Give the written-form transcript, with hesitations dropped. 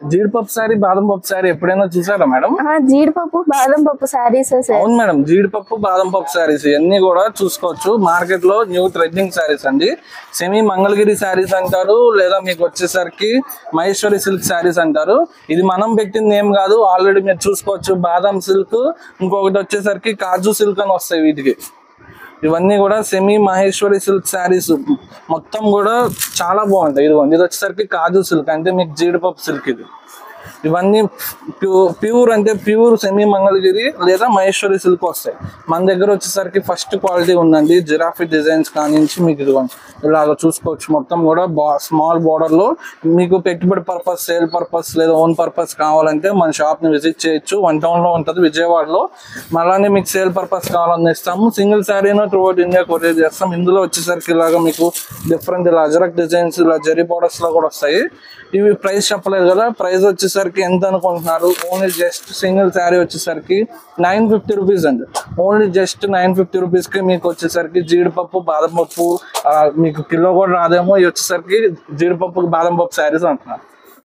జీడిపప్పు శారీ, బాదం పప్పు శారీ ఎప్పుడైనా చూసారా మేడం? జీడిపప్పు బాదం పప్పు శారీస్. అవును మేడం, జీడిపప్పు బాదం పప్పు శారీస్ ఇవన్నీ కూడా చూసుకోవచ్చు. మార్కెట్ లో న్యూ ట్రెండింగ్ శారీస్ అండి. సెమీ మంగళగిరి శారీస్ అంటారు, లేదా మీకు వచ్చేసరికి మహేశ్వరి సిల్క్ శారీస్ అంటారు. ఇది మనం పెట్టింది ఏం కాదు, ఆల్రెడీ మీరు చూసుకోవచ్చు. బాదం సిల్క్, ఇంకొకటి వచ్చేసరికి కాజు సిల్క్ అని వస్తాయి వీటికి. ఇవన్నీ కూడా సెమీ మహేశ్వరి సిల్క్ శారీస్ మొత్తం కూడా చాలా బాగుంటాయి. ఇది వచ్చేసరికి కాజు సిల్క్ అంటే మీకు జీడిపప్పు సిల్క్. ఇవన్నీ ప్యూర్ అంటే ప్యూర్ సెమీ మంగళగిరి లేదా మహేశ్వరి సిల్క్ వస్తాయి. మన దగ్గర వచ్చేసరికి ఫస్ట్ క్వాలిటీ ఉందండి. జిరాఫీ డిజైన్స్ కానించి మీకు ఇలాగ చూసుకోవచ్చు. మొత్తం కూడా స్మాల్ బార్డర్ లో మీకు పెట్టుబడి పర్పస్, సేల్ పర్పస్ లేదా ఓన్ పర్పస్ కావాలంటే మన షాప్ ని విజిట్ చేయొచ్చు. 1 టౌన్ లో ఉంటుంది విజయవాడలో. మళ్ళీ మీకు సేల్ పర్పస్ కావాలని ఇస్తాము. సింగిల్ శారీనో త్రూఅవుట్ ఇండియా కొరియర్ చేస్తాం. ఇందులో వచ్చేసరికి ఇలాగ మీకు డిఫరెంట్ ఇలా అజరక్ డిజైన్స్, ఇలా జరీ బార్డర్స్ లో కూడా వస్తాయి. ఇవి ప్రైస్ చెప్పలేదు కదా, ప్రైస్ వచ్చేసరికి ఎంత అనుకుంటున్నారు? ఓన్లీ జస్ట్ సింగిల్ శారీ వచ్చేసరికి 950 రూపీస్ అండి. ఓన్లీ జస్ట్ 950 రూపీస్ కి మీకు వచ్చేసరికి జీడిపప్పు, బాదం పప్పు మీకు కిలో కూడా రాదేమో. ఇవి వచ్చేసరికి జీడిపప్పు, బాదం పప్పు శారీస్ అంటున్నారు.